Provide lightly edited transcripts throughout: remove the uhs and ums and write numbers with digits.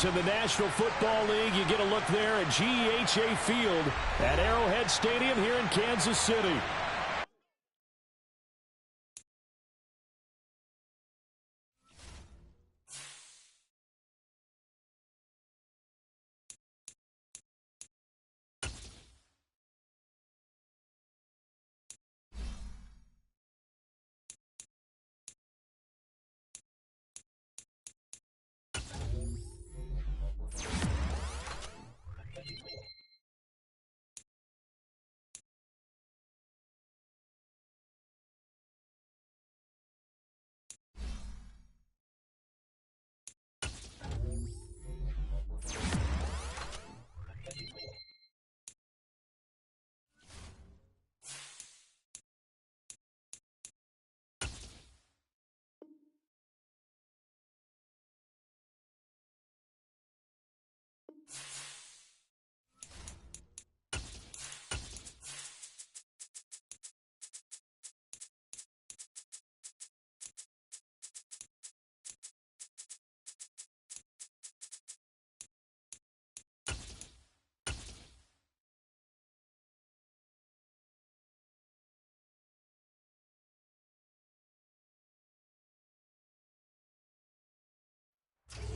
games in the National Football League. You get a look there at GEHA Field at Arrowhead Stadium here in Kansas City.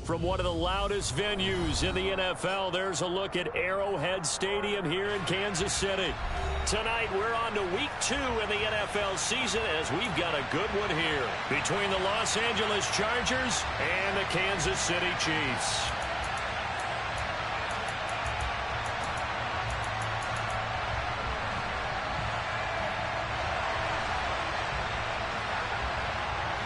From one of the loudest venues in the NFL, there's a look at Arrowhead Stadium here in Kansas City. Tonight, we're on to week 2 in the NFL season as we've got a good one here between the Los Angeles Chargers and the Kansas City Chiefs.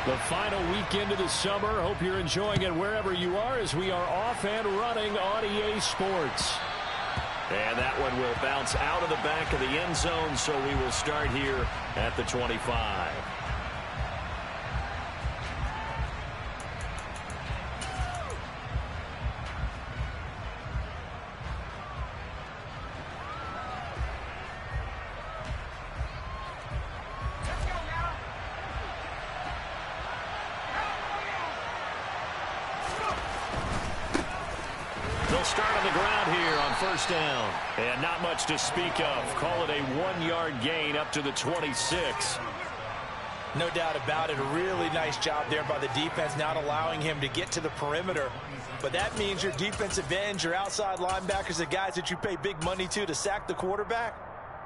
The final weekend of the summer. Hope you're enjoying it wherever you are as we are off and running on EA Sports. And that one will bounce out of the back of the end zone, so we will start here at the 25. Start on the ground here on first down. And not much to speak of. Call it a 1-yard gain up to the 26. No doubt about it. A really nice job there by the defense, not allowing him to get to the perimeter. But that means your defensive ends, your outside linebackers, the guys that you pay big money to sack the quarterback,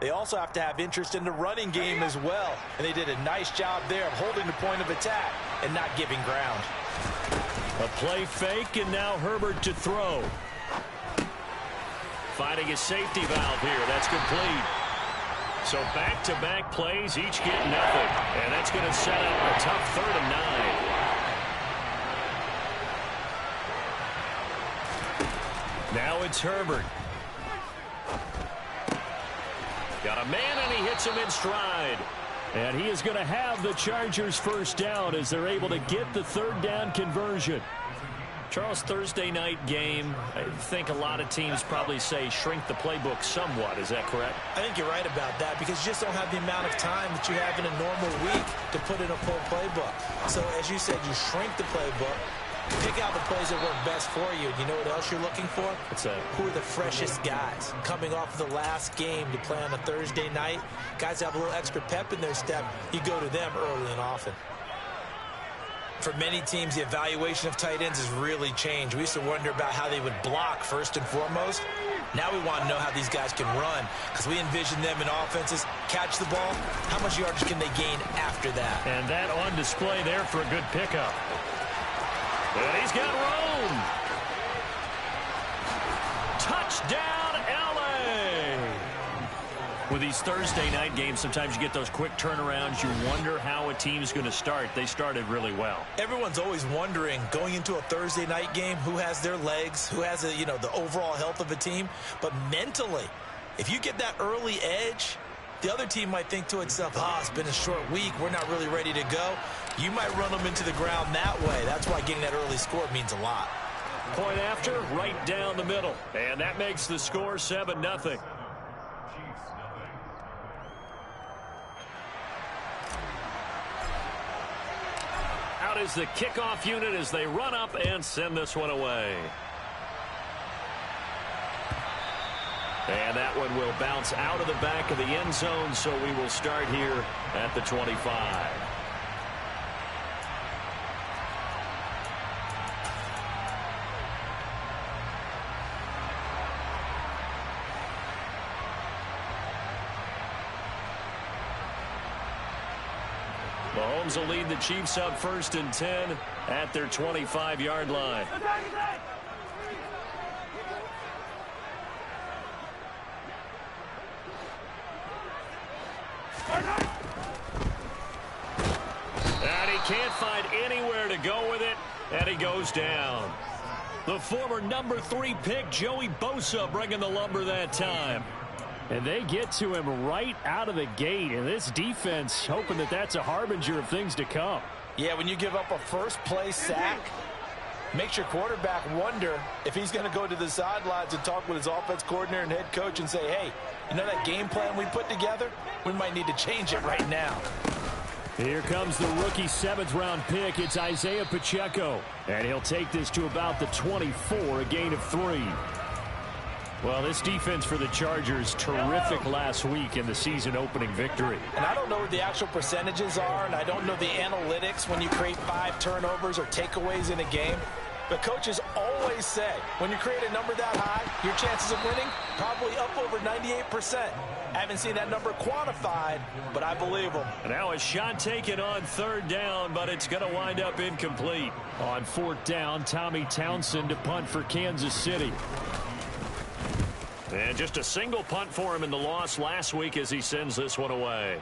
they also have to have interest in the running game as well. And they did a nice job there of holding the point of attack and not giving ground. A play fake, and now Herbert to throw. Finding a safety valve here. That's complete. So back-to-back plays, each get nothing. And that's going to set up a tough 3rd and 9. Now it's Herbert. Got a man, and he hits him in stride. And he is going to have the Chargers first down as they're able to get the 3rd down conversion. Charles, Thursday night game, I think a lot of teams probably say shrink the playbook somewhat. Is that correct? I think you're right about that because you just don't have the amount of time that you have in a normal week to put in a full playbook. So, as you said, you shrink the playbook, pick out the plays that work best for you. And you know what else you're looking for? What's that? Who are the freshest guys? Coming off of the last game to play on a Thursday night, guys have a little extra pep in their step. You go to them early and often. For many teams, the evaluation of tight ends has really changed. We used to wonder about how they would block first and foremost. Now we want to know how these guys can run because we envision them in offenses catch the ball. How much yardage can they gain after that? And that on display there for a good pickup. And he's got room. Touchdown, L.A. With these Thursday night games, sometimes you get those quick turnarounds. You wonder how a team's going to start. They started really well. Everyone's always wondering, going into a Thursday night game, who has their legs, who has the overall health of a team. But mentally, if you get that early edge, the other team might think to itself, it's been a short week. We're not really ready to go. You might run them into the ground that way. That's why getting that early score means a lot. Point after, right down the middle. And that makes the score 7-0. Out is the kickoff unit as they run up and send this one away. And that one will bounce out of the back of the end zone, so we will start here at the 25. Mahomes will lead the Chiefs up 1st and 10 at their 25-yard line. And he can't find anywhere to go with it, and he goes down. The former number 3 pick, Joey Bosa, bringing the lumber that time. And they get to him right out of the gate, and this defense hoping that that's a harbinger of things to come. Yeah, when you give up a first-play sack, makes your quarterback wonder if he's going to go to the sidelines and talk with his offense coordinator and head coach and say, hey, you know that game plan we put together? We might need to change it right now. Here comes the rookie 7th-round pick. It's Isaiah Pacheco, and he'll take this to about the 24, a gain of 3. Well, this defense for the Chargers, terrific last week in the season-opening victory. And I don't know what the actual percentages are, and I don't know the analytics when you create 5 turnovers or takeaways in a game. But coaches always say, when you create a number that high, your chances of winning probably up over 98%. I haven't seen that number quantified, but I believe them. And now a shot taken on 3rd down, but it's going to wind up incomplete. On 4th down, Tommy Townsend to punt for Kansas City. And just a single punt for him in the loss last week as he sends this one away.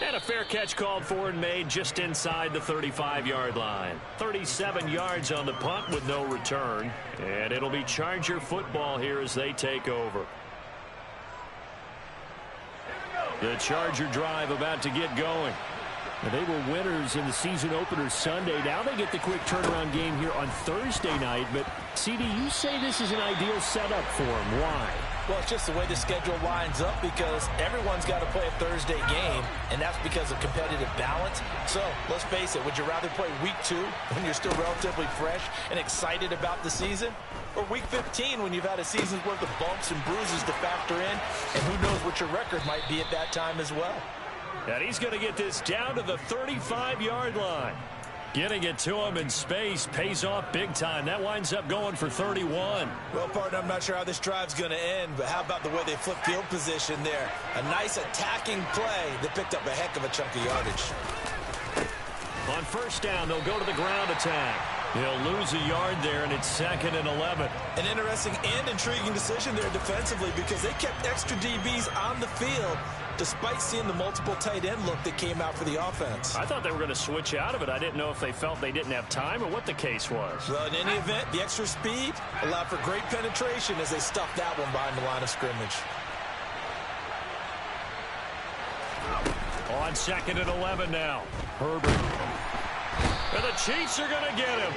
And a fair catch called for and made just inside the 35-yard line. 37 yards on the punt with no return. And it'll be Charger football here as they take over. The Charger drive about to get going. And they were winners in the season opener Sunday. Now they get the quick turnaround game here on Thursday night. But, CD, you say this is an ideal setup for them. Why? Well, it's just the way the schedule lines up because everyone's got to play a Thursday game, and that's because of competitive balance. So, let's face it, would you rather play week 2 when you're still relatively fresh and excited about the season? Or week 15 when you've had a season's worth of bumps and bruises to factor in, and who knows what your record might be at that time as well. And he's going to get this down to the 35-yard line. Getting it to him in space pays off big time. That winds up going for 31. Well, partner, I'm not sure how this drive's going to end, but how about the way they flip field position there? A nice attacking play that picked up a heck of a chunk of yardage. On 1st down, they'll go to the ground attack. He'll lose a yard there, and it's 2nd and 11. An interesting and intriguing decision there defensively because they kept extra DBs on the field despite seeing the multiple tight end look that came out for the offense. I thought they were going to switch out of it. I didn't know if they felt they didn't have time or what the case was. Well, in any event, the extra speed allowed for great penetration as they stuffed that one behind the line of scrimmage. On 2nd and 11 now. Herbert. And the Chiefs are going to get him.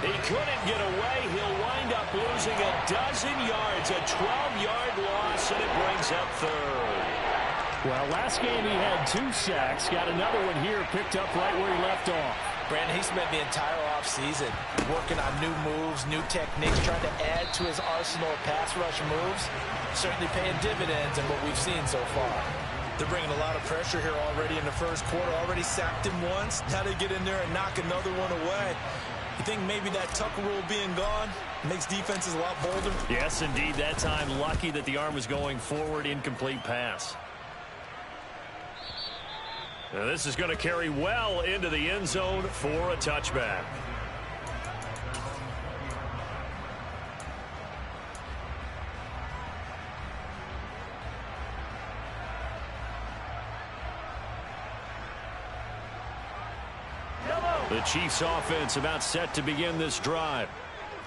He couldn't get away. He'll wind up losing a dozen yards, a 12-yard loss, and it brings up 3rd. Well, last game he had 2 sacks. Got another one here, picked up right where he left off. Brandon, he spent the entire offseason working on new moves, new techniques, trying to add to his arsenal of pass rush moves. Certainly paying dividends in what we've seen so far. They're bringing a lot of pressure here already in the first quarter. Already sacked him once. Now they get in there and knock another one away. You think maybe that Tucker rule being gone makes defenses a lot bolder? Yes, indeed. That time, lucky that the arm was going forward, incomplete pass. Now, this is going to carry well into the end zone for a touchback. The Chiefs offense about set to begin this drive.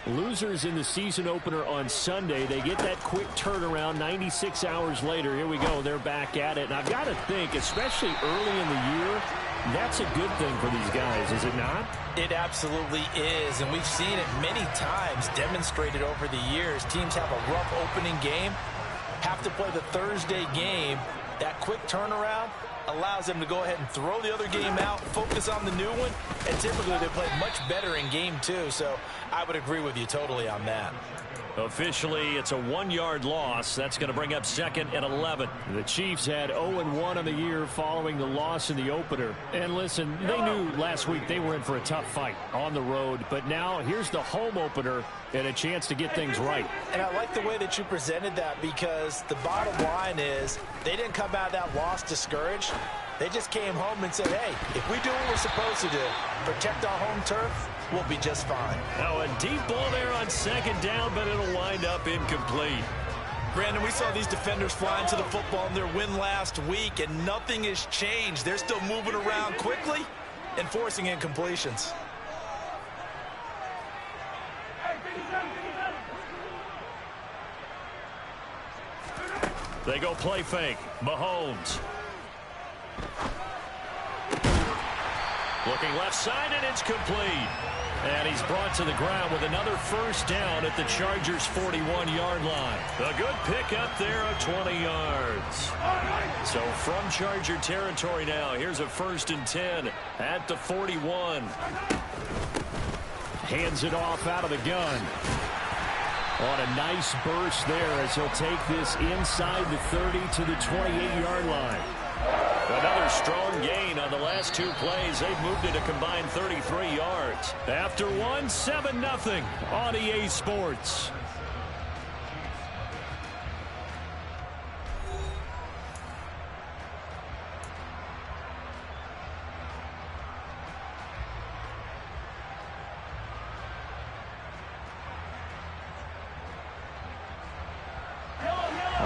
Losers in the season opener on Sunday. They get that quick turnaround 96 hours later. Here we go. They're back at it. And I've got to think, especially early in the year, that's a good thing for these guys, is it not? It absolutely is. And we've seen it many times demonstrated over the years. Teams have a rough opening game, have to play the Thursday game. That quick turnaround allows them to go ahead and throw the other game out, focus on the new one, and typically they play much better in game 2. So I would agree with you totally on that. Officially, it's a 1-yard loss. That's going to bring up 2nd and 11. The Chiefs had 0-1 on the year following the loss in the opener. And listen, they knew last week they were in for a tough fight on the road. But now here's the home opener and a chance to get things right. And I like the way that you presented that, because the bottom line is they didn't come out of that loss discouraged. They just came home and said, hey, if we do what we're supposed to do, protect our home turf, we'll be just fine. Now a deep ball there on 2nd down, but it'll wind up incomplete. Brandon, we saw these defenders fly into the football in their win last week, and nothing has changed. They're still moving around quickly and forcing incompletions. They go play fake. Mahomes. Looking left side, and it's complete. And he's brought to the ground with another first down at the Chargers' 41-yard line. A good pickup there of 20 yards. So from Charger territory now, here's a 1st and 10 at the 41. Hands it off out of the gun. On a nice burst there as he'll take this inside the 30 to the 28-yard line. Another strong gain on the last 2 plays. They've moved it a combined 33 yards. After one, 7-0 on EA Sports.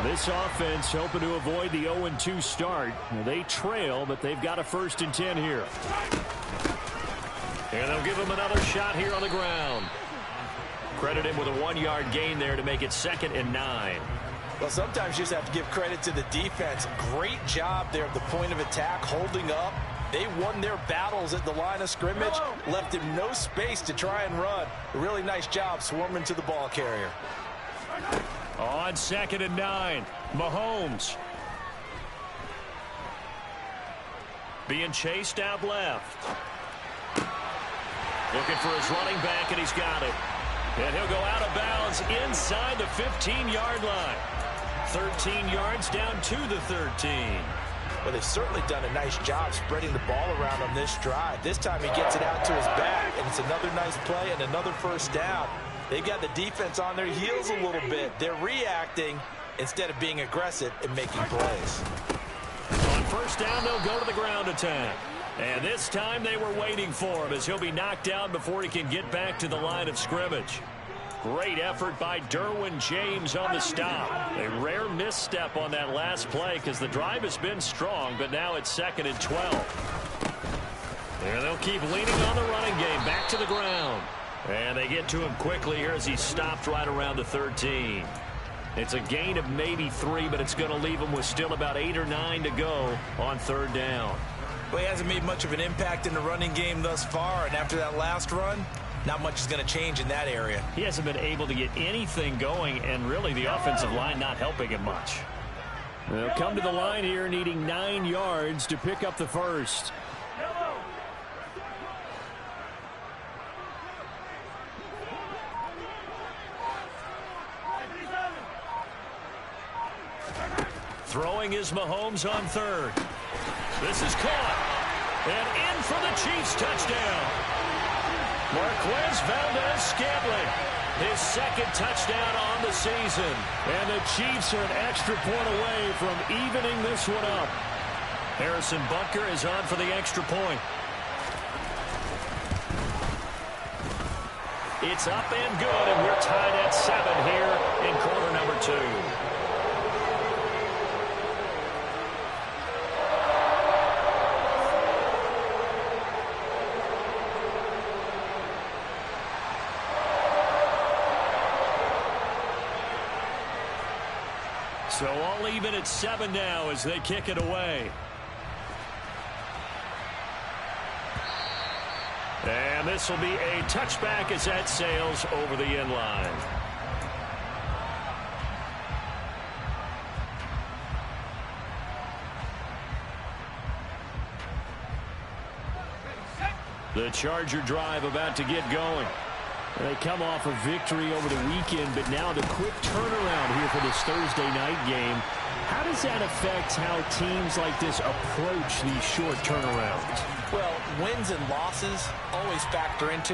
This offense hoping to avoid the 0-2 start. They trail, but they've got a 1st and 10 here. And they'll give him another shot here on the ground. Credit him with a 1-yard gain there to make it 2nd and 9. Well, sometimes you just have to give credit to the defense. Great job there at the point of attack, holding up. They won their battles at the line of scrimmage, left him no space to try and run. A really nice job swarming to the ball carrier. On 2nd and 9, Mahomes. Being chased out left. Looking for his running back, and he's got it. And he'll go out of bounds inside the 15-yard line. 13 yards down to the 13. Well, they've certainly done a nice job spreading the ball around on this drive. This time he gets it out to his back, and it's another nice play and another first down. They've got the defense on their heels a little bit. They're reacting instead of being aggressive and making plays. On first down, they'll go to the ground attack. And this time they were waiting for him as he'll be knocked down before he can get back to the line of scrimmage. Great effort by Derwin James on the stop. A rare misstep on that last play because the drive has been strong, but now it's 2nd and 12. And they'll keep leaning on the running game. Back to the ground. And they get to him quickly here as he stopped right around the 13. It's a gain of maybe 3, but it's going to leave him with still about 8 or 9 to go on 3rd down. Well, he hasn't made much of an impact in the running game thus far, and after that last run, not much is going to change in that area. He hasn't been able to get anything going, and really the offensive line not helping him much. They'll come to the line here needing 9 yards to pick up the first. Throwing is Mahomes on 3rd. This is caught. And in for the Chiefs touchdown. Marquez Valdez-Scantling. His 2nd touchdown on the season. And the Chiefs are an extra point away from evening this one up. Harrison Butker is on for the extra point. It's up and good, and we're tied at 7 here in quarter number 2. So all even at 7 now as they kick it away. And this will be a touchback as that sails over the end line. The Charger drive about to get going. They come off a victory over the weekend, but now the quick turnaround here for this Thursday night game. How does that affect how teams like this approach these short turnarounds? Well, wins and losses always factor into,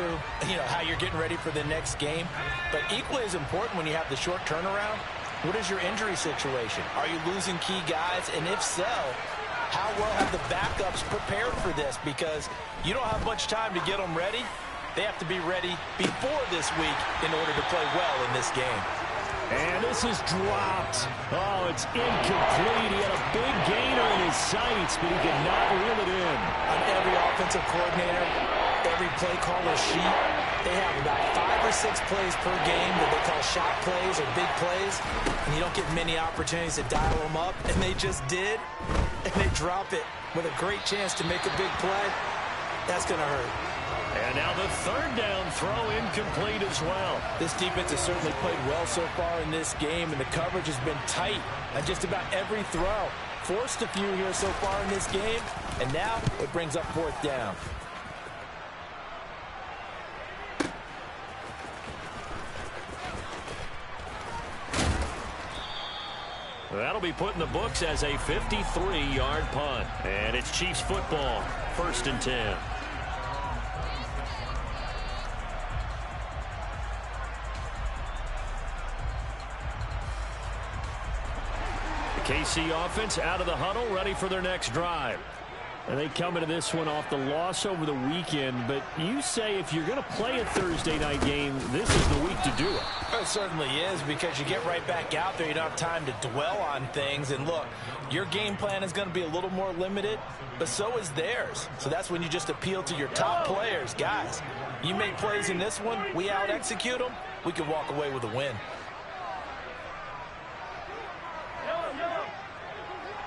how you're getting ready for the next game. But equally as important when you have the short turnaround, what is your injury situation? Are you losing key guys? And if so, how well have the backups prepared for this? Because you don't have much time to get them ready. They have to be ready before this week in order to play well in this game. And this is dropped. Oh, it's incomplete. He had a big gainer in his sights, but he could not reel it in. On every offensive coordinator, every play caller sheet, they have about 5 or 6 plays per game that they call shot plays or big plays, and you don't get many opportunities to dial them up, and they just did, and they drop it with a great chance to make a big play. That's going to hurt. And now the third down throw incomplete as well. This defense has certainly played well so far in this game, and the coverage has been tight on just about every throw. Forced a few here so far in this game, and now it brings up fourth down. That'll be put in the books as a 53-yard punt. And it's Chiefs football, 1st and 10. KC offense out of the huddle, ready for their next drive. And they come into this one off the loss over the weekend. But you say if you're going to play a Thursday night game, this is the week to do it. It certainly is, because you get right back out there. You don't have time to dwell on things. And look, your game plan is going to be a little more limited, but so is theirs. So that's when you just appeal to your top players. Guys, you make plays in this one, we out-execute them, we can walk away with a win.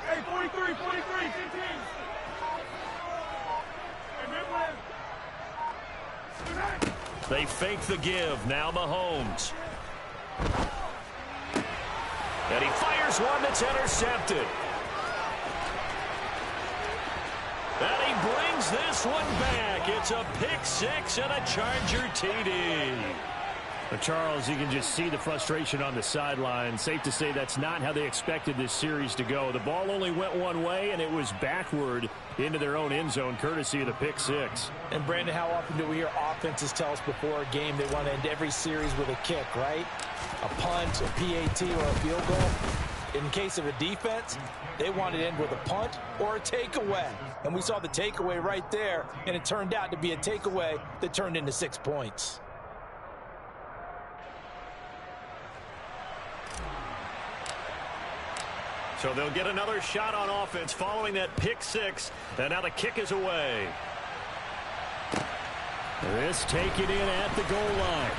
Hey, 43, 15. They fake the give. Now Mahomes. And he fires one that's intercepted. And he brings this one back. It's a pick six and a Charger TD. Charles, you can just see the frustration on the sideline. Safe to say that's not how they expected this series to go. The ball only went one way, and it was backward into their own end zone, courtesy of the pick six. And, Brandon, how often do we hear offenses tell us before a game they want to end every series with a kick, right? A punt, a PAT, or a field goal. In case of a defense, they want to end with a punt or a takeaway. And we saw the takeaway right there, and it turned out to be a takeaway that turned into 6 points. So they'll get another shot on offense following that pick six. And now the kick is away. This taken in at the goal line.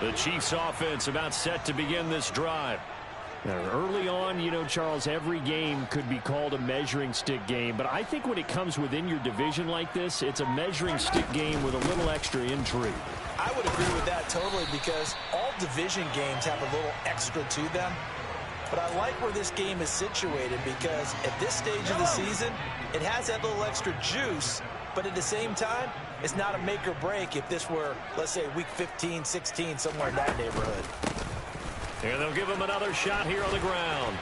The Chiefs offense about set to begin this drive. Now, early on, Charles, every game could be called a measuring stick game. But I think when it comes within your division like this, it's a measuring stick game with a little extra intrigue. I would agree with that totally, because all division games have a little extra to them. But I like where this game is situated, because at this stage of the season, it has that little extra juice. But at the same time, it's not a make or break if this were, let's say, week 15, 16, somewhere in that neighborhood. And they'll give him another shot here on the ground.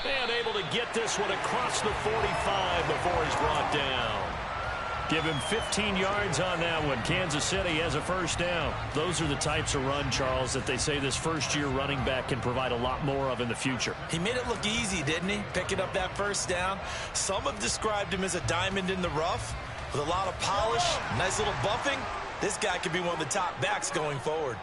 And able to get this one across the 45 before he's brought down. Give him 15 yards on that one. Kansas City has a first down. Those are the types of run, Charles, that they say this first-year running back can provide a lot more of in the future. He made it look easy, didn't he? Picking up that first down. Some have described him as a diamond in the rough. With a lot of polish, nice little buffing, this guy could be one of the top backs going forward.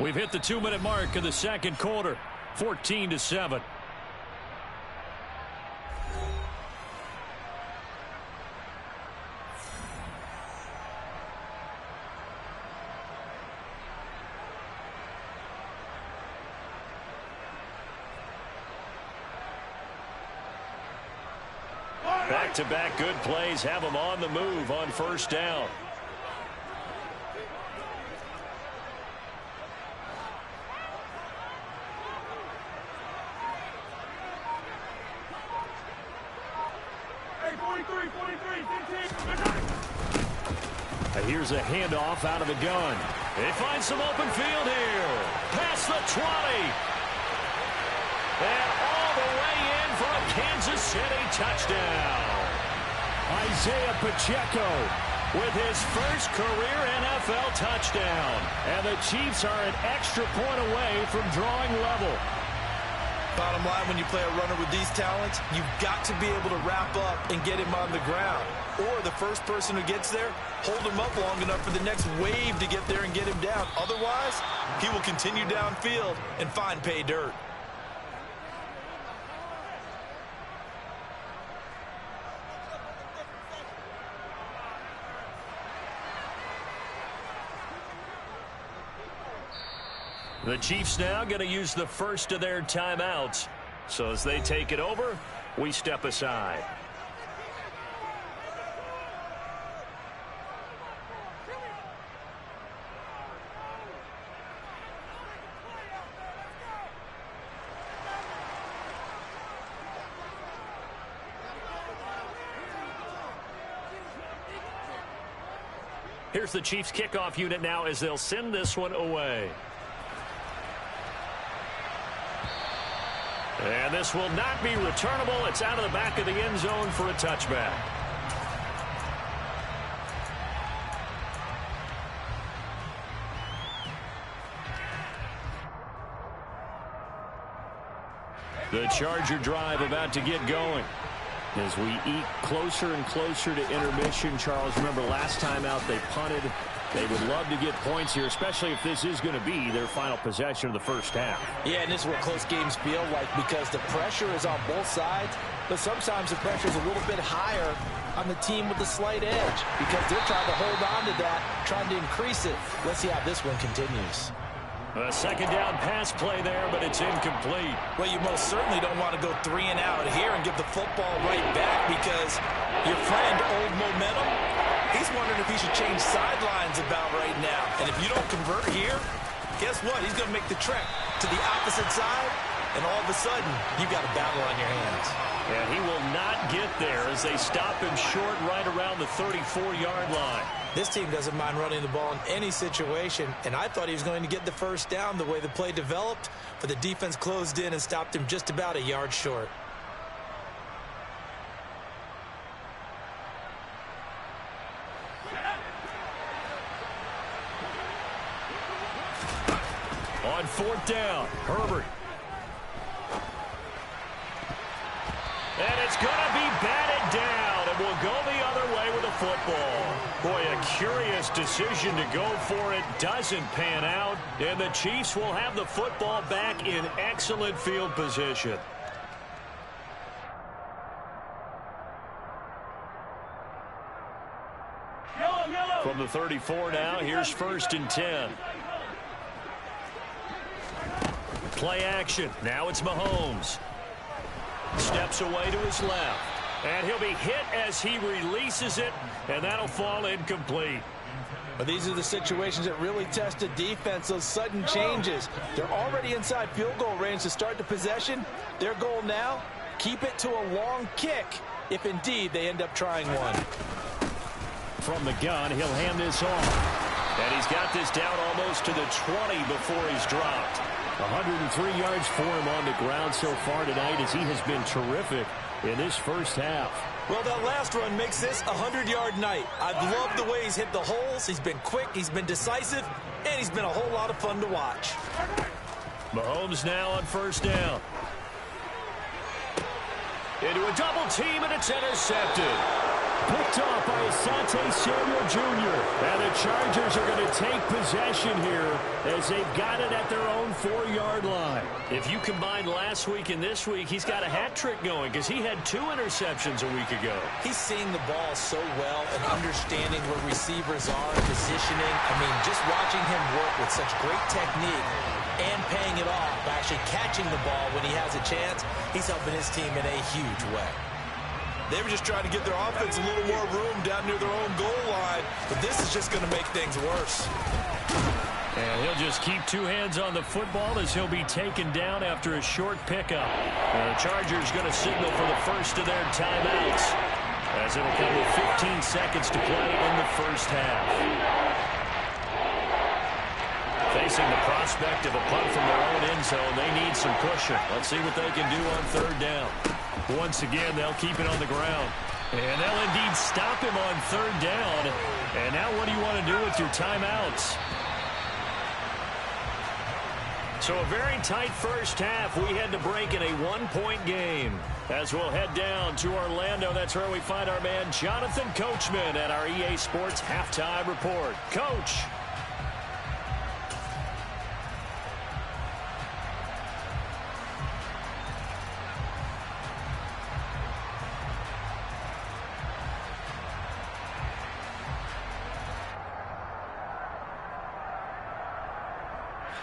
We've hit the 2-minute mark of the second quarter. 14-7. Back-to-back good plays have them on the move on first down. Hey, 43, 15. Here's a handoff out of the gun. They find some open field here. Past the 20. And all the way in for a Kansas City touchdown. Isaiah Pacheco with his first career NFL touchdown. And the Chiefs are an extra point away from drawing level. Bottom line, when you play a runner with these talents, you've got to be able to wrap up and get him on the ground. Or the first person who gets there, hold him up long enough for the next wave to get there and get him down. Otherwise, he will continue downfield and find pay dirt. The Chiefs now going to use the first of their timeouts. So as they take it over, we step aside. Here's the Chiefs kickoff unit now as they'll send this one away. And this will not be returnable. It's out of the back of the end zone for a touchback. The Charger drive about to get going. As we eke closer and closer to intermission, Charles, remember last time out they punted. They would love to get points here, especially if this is going to be their final possession of the first half. Yeah, and this is what close games feel like because the pressure is on both sides, but sometimes the pressure is a little bit higher on the team with the slight edge because they're trying to hold on to that, trying to increase it. Let's see how this one continues. A second down pass play there, but it's incomplete. Well, you most certainly don't want to go 3 and out here and give the football right back because your friend, Old Momentum, he's wondering if he should change sidelines about right now. And if you don't convert here, guess what? He's going to make the trek to the opposite side, and all of a sudden, you've got a battle on your hands. And he will not get there as they stop him short right around the 34-yard line. This team doesn't mind running the ball in any situation, and I thought he was going to get the first down the way the play developed, but the defense closed in and stopped him just about a yard short. On fourth down, Herbert. And it's going to be batted down, and will go the other way with the football. Boy, a curious decision to go for it. Doesn't pan out, and the Chiefs will have the football back in excellent field position. From the 34 now, here's 1st and 10. Play action. Now it's Mahomes. Steps away to his left. And he'll be hit as he releases it, and that'll fall incomplete. But these are the situations that really test a defense, those sudden changes. They're already inside field goal range to start the possession. Their goal now, keep it to a long kick, if indeed they end up trying one. From the gun, he'll hand this off. And he's got this down almost to the 20 before he's dropped. 103 yards for him on the ground so far tonight as he has been terrific in this first half. Well, that last run makes this a 100-yard night. I've loved the way he's hit the holes. He's been quick, he's been decisive, and he's been a whole lot of fun to watch. Mahomes now on first down. Into a double team, and it's intercepted. Picked off by Asante Samuel Jr. And the Chargers are going to take possession here as they've got it at their own 4-yard line. If you combine last week and this week, he's got a hat trick going because he had 2 interceptions a week ago. He's seeing the ball so well and understanding where receivers are, positioning. I mean, just watching him work with such great technique and paying it off by actually catching the ball when he has a chance, he's helping his team in a huge way. They were just trying to get their offense a little more room down near their own goal line, but this is just going to make things worse. And he'll just keep 2 hands on the football as he'll be taken down after a short pickup. And the Chargers going to signal for the first of their timeouts as it'll come with 15 seconds to play in the first half. Facing the prospect of a punt from their own end zone, they need some cushion. Let's see what they can do on 3rd down. Once again, they'll keep it on the ground. And they'll indeed stop him on 3rd down. And now what do you want to do with your timeouts? So a very tight first half. We had to break in a 1-point game. As we'll head down to Orlando, that's where we find our man Jonathan Coachman at our EA Sports Halftime Report. Coach.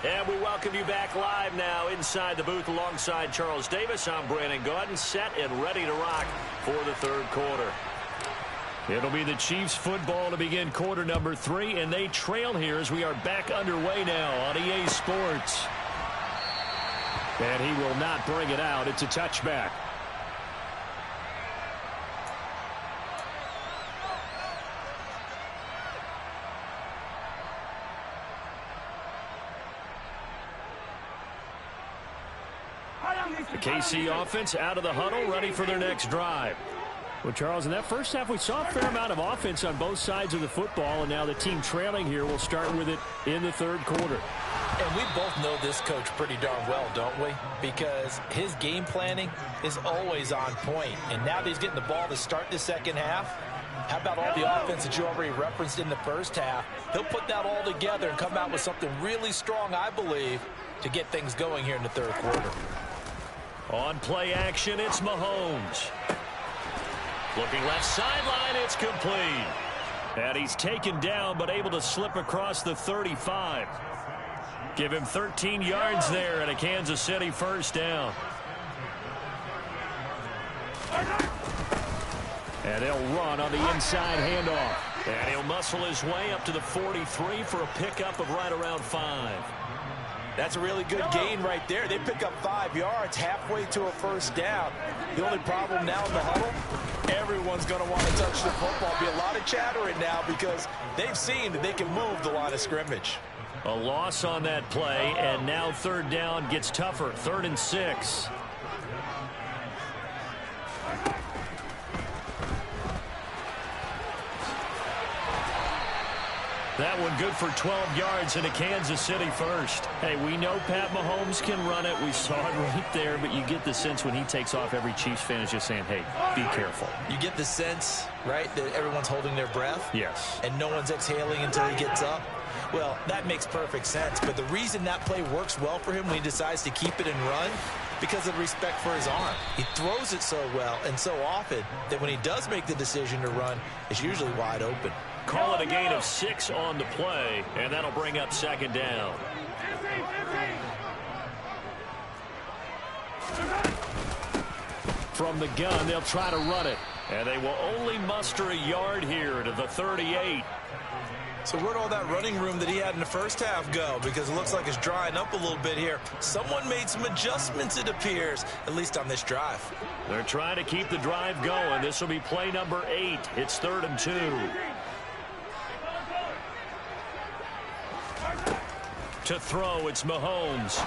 And we welcome you back live now inside the booth alongside Charles Davis. I'm Brandon Gaudin, set and ready to rock for the 3rd quarter. It'll be the Chiefs football to begin quarter number 3, and they trail here as we are back underway now on EA Sports. And he will not bring it out. It's a touchback. The KC offense out of the huddle, ready for their next drive. Well, Charles, in that first half, we saw a fair amount of offense on both sides of the football, and now the team trailing here will start with it in the 3rd quarter. And we both know this coach pretty darn well, don't we? Because his game planning is always on point. And now that he's getting the ball to start the second half, how about all the offense that you already referenced in the first half? He'll put that all together and come out with something really strong, I believe, to get things going here in the 3rd quarter. On play action, it's Mahomes. Looking left sideline, it's complete. And he's taken down, but able to slip across the 35. Give him 13 yards there and a Kansas City first down. And they'll run on the inside handoff. And he'll muscle his way up to the 43 for a pickup of right around 5. That's a really good gain right there. They pick up 5 yards halfway to a first down. The only problem now in the huddle, everyone's going to want to touch the football. Be a lot of chattering now because they've seen that they can move the line of scrimmage. A loss on that play, and now 3rd down gets tougher. 3rd and 6. That one good for 12 yards into Kansas City first. Hey, we know Pat Mahomes can run it. We saw it right there, but you get the sense when he takes off, every Chiefs fan is just saying, hey, be careful. You get the sense, right, that everyone's holding their breath? Yes. And no one's exhaling until he gets up? Well, that makes perfect sense. But the reason that play works well for him when he decides to keep it and run, because of respect for his arm. He throws it so well and so often that when he does make the decision to run, it's usually wide open. Call it a gain of 6 on the play, and that'll bring up 2nd down. From the gun, they'll try to run it, and they will only muster a yard here to the 38. So where'd all that running room that he had in the first half go? Because it looks like it's drying up a little bit here. Someone made some adjustments, it appears, at least on this drive. They're trying to keep the drive going. This will be play number 8. It's 3rd and 2. To throw, it's Mahomes.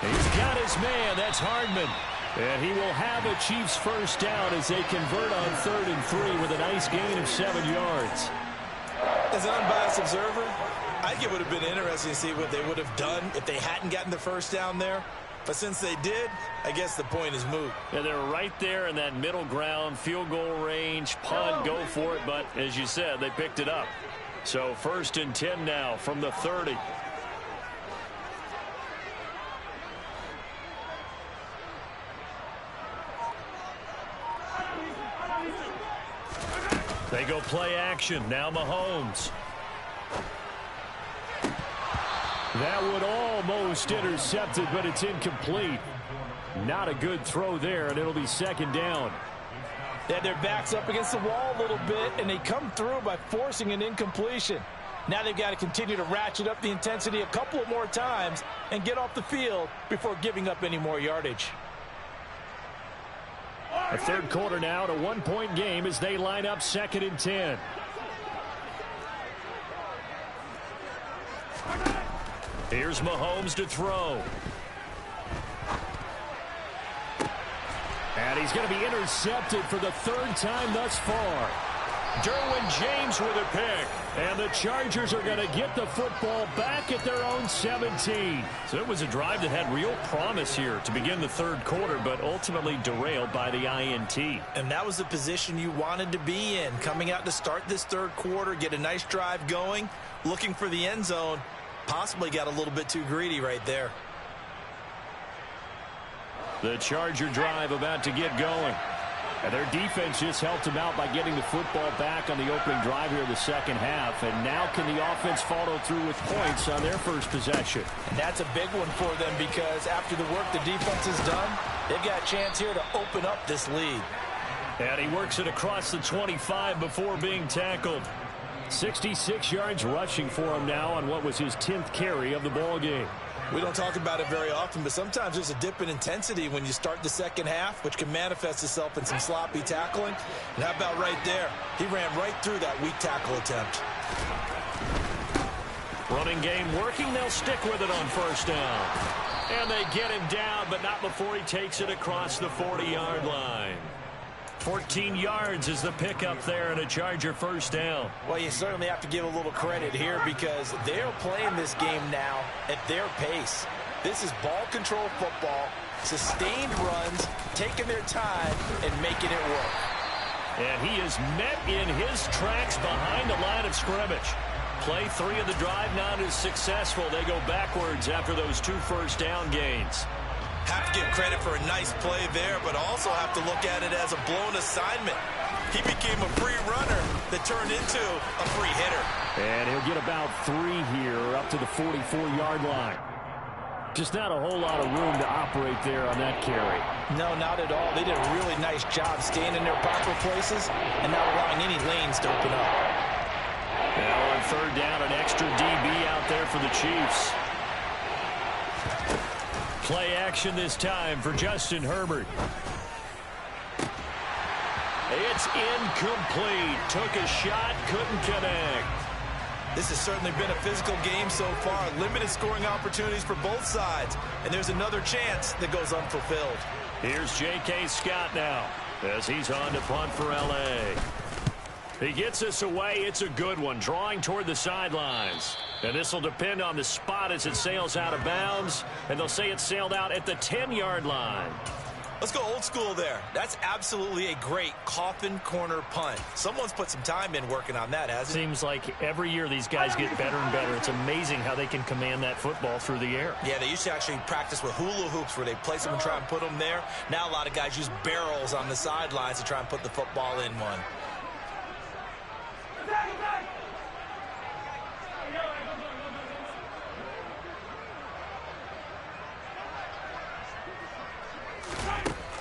He's got his man. That's Hardman. And he will have a Chiefs first down as they convert on 3rd and 3 with a nice gain of 7 yards. As an unbiased observer, I think it would have been interesting to see what they would have done if they hadn't gotten the first down there. But since they did, I guess the point is moot. Yeah, they're right there in that middle ground, field goal range, punt, go for it. But as you said, they picked it up. So 1st and 10 now from the 30. They go play action. Now Mahomes. That would almost intercepted, but it's incomplete. Not a good throw there, and it'll be 2nd down. They had their backs up against the wall a little bit, and they come through by forcing an incompletion. Now they've got to continue to ratchet up the intensity a couple of more times and get off the field before giving up any more yardage. A 3rd quarter now, to 1-point game as they line up 2nd and 10. Here's Mahomes to throw. And he's going to be intercepted for the 3rd time thus far. Derwin James with a pick. And the Chargers are going to get the football back at their own 17. So it was a drive that had real promise here to begin the 3rd quarter, but ultimately derailed by the INT. And that was the position you wanted to be in. Coming out to start this 3rd quarter, get a nice drive going, looking for the end zone. Possibly got a little bit too greedy right there. The Charger drive about to get going. And their defense just helped them out by getting the football back on the opening drive here in the 2nd half. And now can the offense follow through with points on their first possession? And that's a big one for them because after the work the defense has done, they've got a chance here to open up this lead. And he works it across the 25 before being tackled. 66 yards rushing for him now on what was his 10th carry of the ball game. We don't talk about it very often, but sometimes there's a dip in intensity when you start the 2nd half, which can manifest itself in some sloppy tackling. And how about right there? He ran right through that weak tackle attempt. Running game working. They'll stick with it on 1st down. And they get him down, but not before he takes it across the 40-yard line. 14 yards is the pickup there and a Charger 1st down. Well, you certainly have to give a little credit here because they're playing this game now at their pace. This is ball control football, sustained runs, taking their time and making it work. And he is met in his tracks behind the line of scrimmage. Play 3 of the drive not as successful. They go backwards after those 2 1st down gains. Have to give credit for a nice play there, but also have to look at it as a blown assignment. He became a free runner that turned into a free hitter. And he'll get about 3 here up to the 44-yard line. Just not a whole lot of room to operate there on that carry. No, not at all. They did a really nice job staying in their proper places and not allowing any lanes to open up. Now on 3rd down, an extra DB out there for the Chiefs. Play action this time for Justin Herbert. It's incomplete. Took a shot, couldn't connect. This has certainly been a physical game so far. Limited scoring opportunities for both sides. And there's another chance that goes unfulfilled. Here's J.K. Scott now as he's on to punt for L.A. He gets us away. It's a good one, drawing toward the sidelines. And this will depend on the spot as it sails out of bounds. And they'll say it sailed out at the 10-yard line. Let's go old school there. That's absolutely a great coffin corner punt. Someone's put some time in working on that, hasn't it? Seems like every year these guys get better and better. It's amazing how they can command that football through the air. Yeah, they used to actually practice with hula hoops where they place them and try and put them there. Now a lot of guys use barrels on the sidelines to try and put the football in one.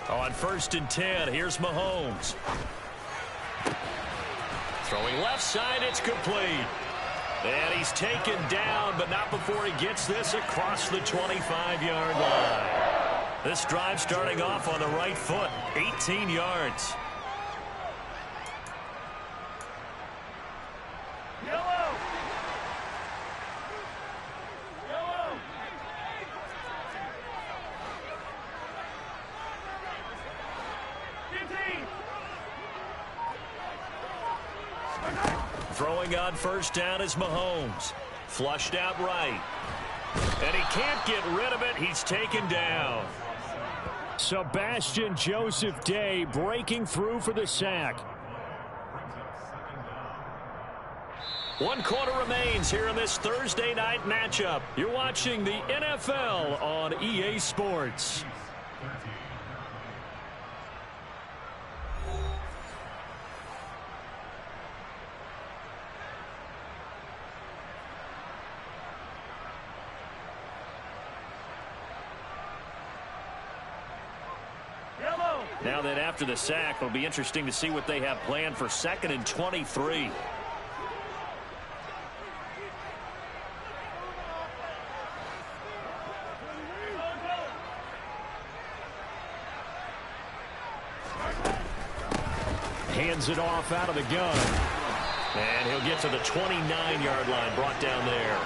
On 1st and 10, here's Mahomes. Throwing left side, it's complete. And he's taken down, but not before he gets this across the 25-yard line. This drive starting off on the right foot, 18 yards. Throwing on 1st down is Mahomes. Flushed out right. And he can't get rid of it. He's taken down. Sebastian Joseph Day breaking through for the sack. 1 quarter remains here in this Thursday night matchup. You're watching the NFL on EA Sports. Now that after the sack, it'll be interesting to see what they have planned for 2nd and 23. Hands it off out of the gun. And he'll get to the 29-yard line, brought down there.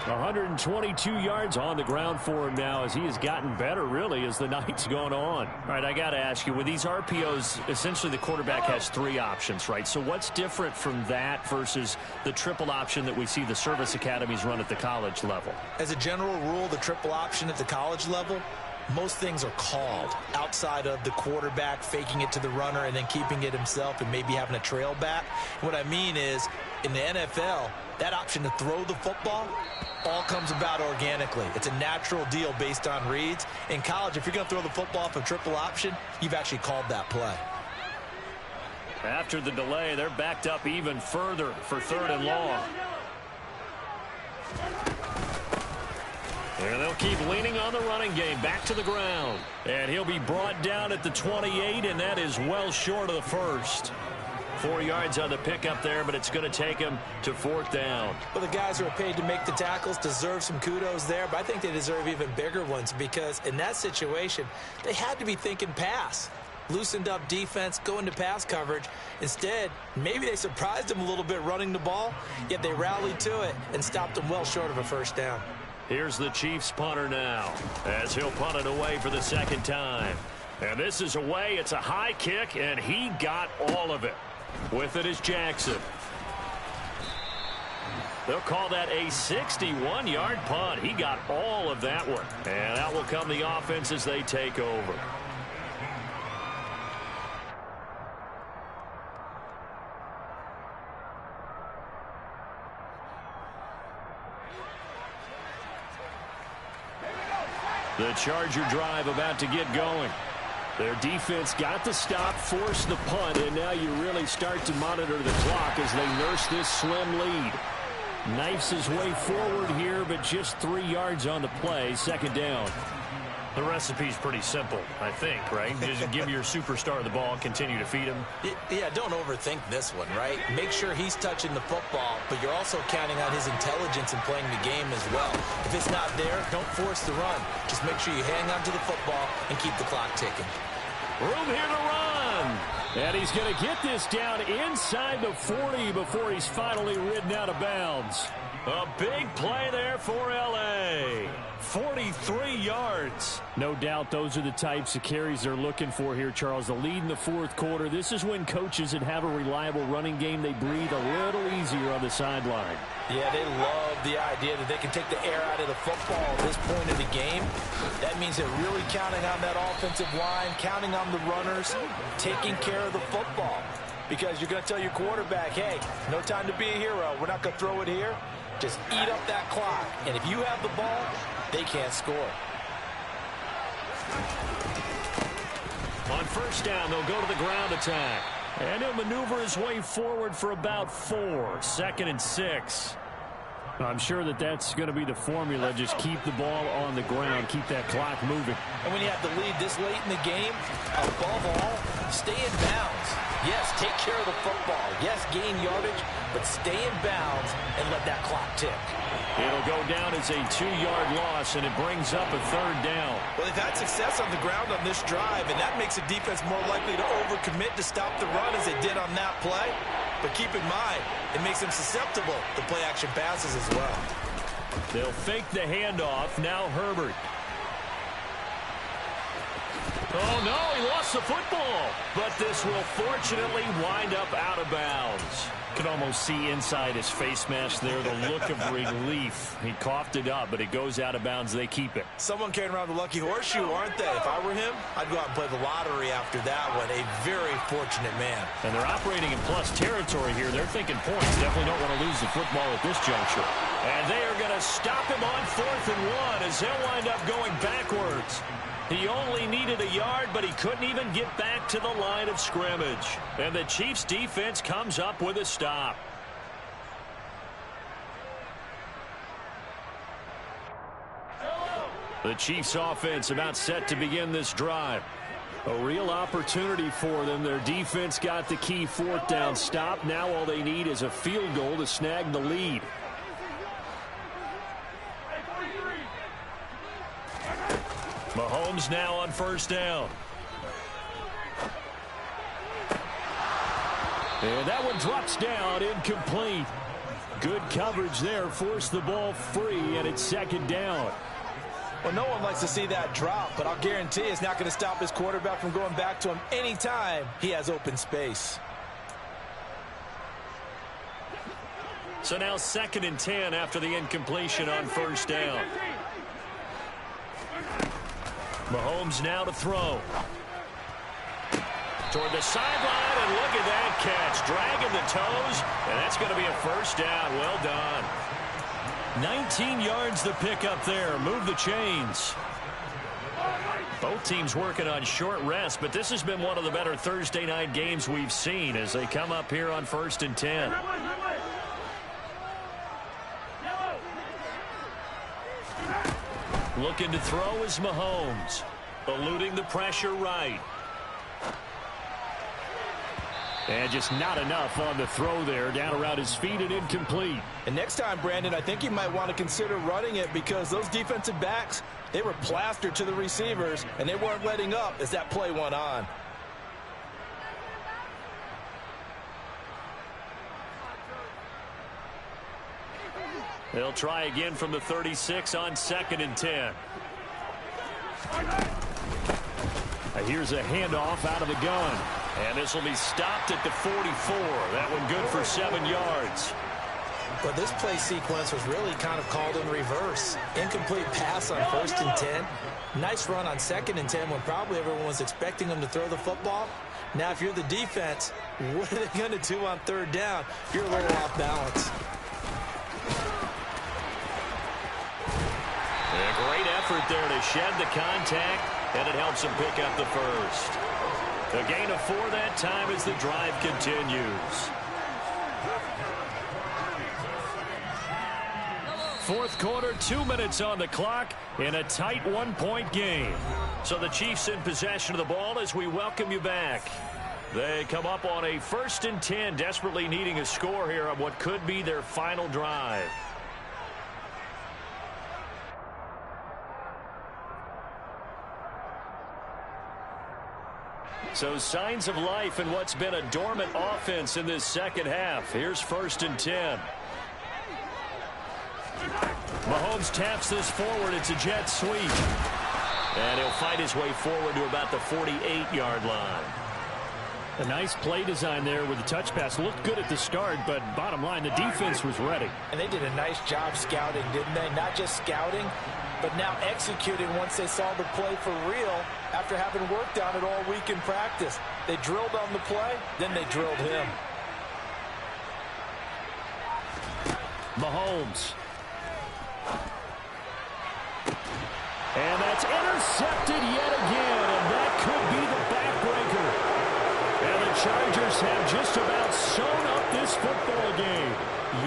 122 yards on the ground for him now as he has gotten better, really, as the night's gone on. All right, I got to ask you, with these RPOs, essentially the quarterback has 3 options, right? So what's different from that versus the triple option that we see the service academies run at the college level? As a general rule, the triple option at the college level, most things are called outside of the quarterback faking it to the runner and then keeping it himself and maybe having a trail back. What I mean is, in the NFL, that option to throw the football all comes about organically. It's a natural deal based on reads. In college, if you're going to throw the football off a triple option, you've actually called that play. After the delay, they're backed up even further for 3rd and long. And they'll keep leaning on the running game. Back to the ground. And he'll be brought down at the 28, and that is well short of the first. 4 yards on the pickup there, but it's going to take him to 4th down. Well, the guys who are paid to make the tackles deserve some kudos there, but I think they deserve even bigger ones because in that situation, they had to be thinking pass. Loosened up defense, go into pass coverage. Instead, maybe they surprised him a little bit running the ball, yet they rallied to it and stopped him well short of a first down. Here's the Chiefs punter now as he'll punt it away for the 2nd time. And this is away. It's a high kick, and he got all of it. With it is Jackson. They'll call that a 61-yard punt. He got all of that one. And that will come the offense as they take over. The Charger drive about to get going. Their defense got the stop, forced the punt, and now you really start to monitor the clock as they nurse this slim lead. Knifes his way forward here, but just 3 yards on the play. 2nd down. The recipe's pretty simple, I think, right? Just give your superstar the ball, continue to feed him. Yeah, don't overthink this one, right? Make sure he's touching the football, but you're also counting on his intelligence in playing the game as well. If it's not there, don't force the run. Just make sure you hang on to the football and keep the clock ticking. Room here to run. And he's going to get this down inside the 40 before he's finally ridden out of bounds. A big play there for L.A. 43 yards. No doubt those are the types of carries they're looking for here, Charles. The lead in the 4th quarter. This is when coaches that have a reliable running game, they breathe a little easier on the sideline. Yeah, they love the idea that they can take the air out of the football at this point of the game. That means they're really counting on that offensive line, counting on the runners, taking care of the football. Because you're going to tell your quarterback, hey, no time to be a hero. We're not going to throw it here. Just eat up that clock. And if you have the ball, they can't score. On 1st down, they'll go to the ground attack. And he'll maneuver his way forward for about 4. 2nd and 6. I'm sure that that's going to be the formula. Just keep the ball on the ground. Keep that clock moving. And when you have the lead this late in the game, above all, stay in bounds. Yes, take care of the football. Yes, gain yardage, but stay in bounds and let that clock tick. It'll go down as a 2-yard loss, and it brings up a 3rd down. Well, they've had success on the ground on this drive, and that makes the defense more likely to overcommit to stop the run as they did on that play. But keep in mind, it makes them susceptible to play-action passes as well. They'll fake the handoff. Now Herbert. Oh, no, he lost the football, but this will fortunately wind up out of bounds. Can almost see inside his face mask there the look of relief. He coughed it up, but it goes out of bounds. They keep it. Someone carrying around the lucky horseshoe, aren't they? If I were him, I'd go out and play the lottery after that one. A very fortunate man. And they're operating in plus territory here. They're thinking points. Definitely don't want to lose the football at this juncture. And they are going to stop him on 4th and 1 as they'll wind up going backwards. He only needed a yard, but he couldn't even get back to the line of scrimmage. And the Chiefs' defense comes up with a stop. The Chiefs' offense about set to begin this drive. A real opportunity for them. Their defense got the key 4th down stop. Now all they need is a field goal to snag the lead. Mahomes now on 1st down. And that one drops down, incomplete. Good coverage there, forced the ball free, and it's 2nd down. Well, no one likes to see that drop, but I'll guarantee it's not going to stop his quarterback from going back to him anytime he has open space. So now 2nd and 10 after the incompletion on 1st down. Mahomes now to throw. Toward the sideline, and look at that catch. Dragging the toes, and that's going to be a 1st down. Well done. 19 yards the pick up there. Move the chains. Both teams working on short rest, but this has been one of the better Thursday night games we've seen as they come up here on 1st and 10. Looking to throw is Mahomes. Eluding the pressure right. And just not enough on the throw there. Down around his feet and incomplete. And next time, Brandon, I think you might want to consider running it because those defensive backs, they were plastered to the receivers, and they weren't letting up as that play went on. They'll try again from the 36 on 2nd and 10. Here's a handoff out of the gun. And this will be stopped at the 44. That one good for 7 yards. But this play sequence was really kind of called in reverse. Incomplete pass on 1st and 10. Nice run on 2nd and 10 when probably everyone was expecting them to throw the football. Now, if you're the defense, what are they going to do on 3rd down? You're a little off balance. A great effort there to shed the contact, and it helps him pick up the 1st. A gain of 4 that time as the drive continues. 4th quarter, 2 minutes on the clock in a tight 1-point game. So the Chiefs in possession of the ball as we welcome you back. They come up on a 1st and 10, desperately needing a score here on what could be their final drive. So signs of life in what's been a dormant offense in this second half. Here's 1st and 10. Mahomes taps this forward. It's a jet sweep. And he'll fight his way forward to about the 48-yard line. A nice play design there with the touch pass. Looked good at the start, but bottom line, the defense was ready. And they did a nice job scouting, didn't they? Not just scouting, but now executing once they saw the play for real after having worked on it all week in practice. They drilled on the play, then they drilled him. Mahomes. And that's intercepted yet again, and that could be the backbreaker. And the Chargers have just about sewn up this football game.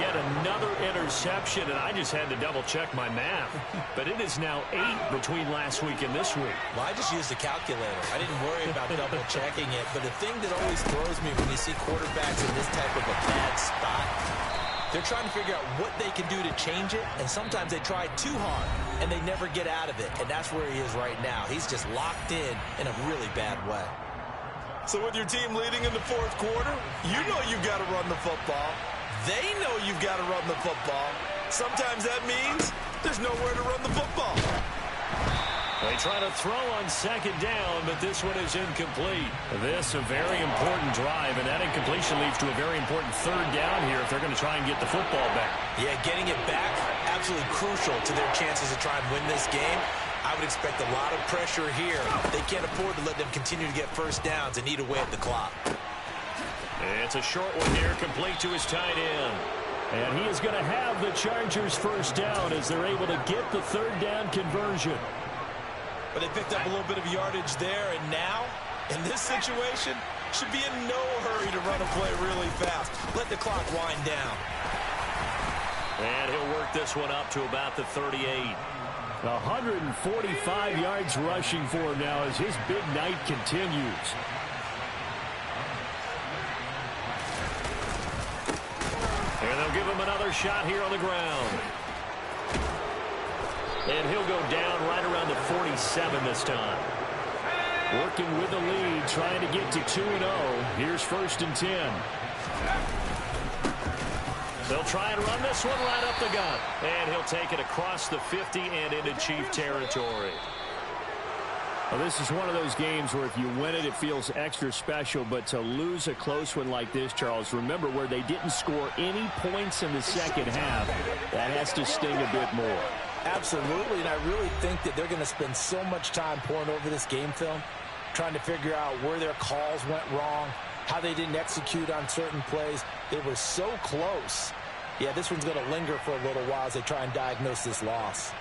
Yet another interception, and I just had to double-check my math. But it is now 8 between last week and this week. Well, I just used the calculator. I didn't worry about double-checking it. But the thing that always throws me when you see quarterbacks in this type of a bad spot, they're trying to figure out what they can do to change it, and sometimes they try too hard, and they never get out of it. And that's where he is right now. He's just locked in a really bad way. So with your team leading in the 4th quarter, you know you've got to run the football. They know you've got to run the football. Sometimes that means there's nowhere to run the football. They try to throw on second down, but this one is incomplete. This a very important drive, and that incompletion leads to a very important third down here if they're going to try and get the football back. Yeah, getting it back, absolutely crucial to their chances to try and win this game. I would expect a lot of pressure here. They can't afford to let them continue to get first downs and eat away at the clock. It's a short one here, complete to his tight end. And he is going to have the Chargers first down as they're able to get the third down conversion. But they picked up a little bit of yardage there, and now, in this situation, should be in no hurry to run a play really fast. Let the clock wind down. And he'll work this one up to about the 38. 145 yards rushing for him now as his big night continues. And they'll give him another shot here on the ground. And he'll go down right around the 47 this time. Working with the lead, trying to get to 2-0. Here's 1st and 10. They'll try and run this one right up the gut. And he'll take it across the 50 and into Chief territory. Well, this is one of those games where if you win it, it feels extra special. But to lose a close one like this, Charles, remember where they didn't score any points in the second half. That has to sting a bit more. Absolutely, and I really think that they're going to spend so much time pouring over this game film, trying to figure out where their calls went wrong, how they didn't execute on certain plays. They were so close. Yeah, this one's going to linger for a little while as they try and diagnose this loss.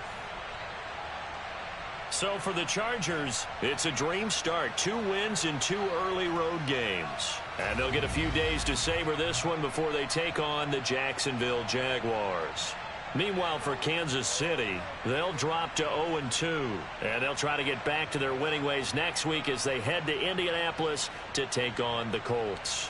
So for the Chargers, it's a dream start. 2 wins in 2 early road games. And they'll get a few days to savor this one before they take on the Jacksonville Jaguars. Meanwhile, for Kansas City, they'll drop to 0-2. And they'll try to get back to their winning ways next week as they head to Indianapolis to take on the Colts.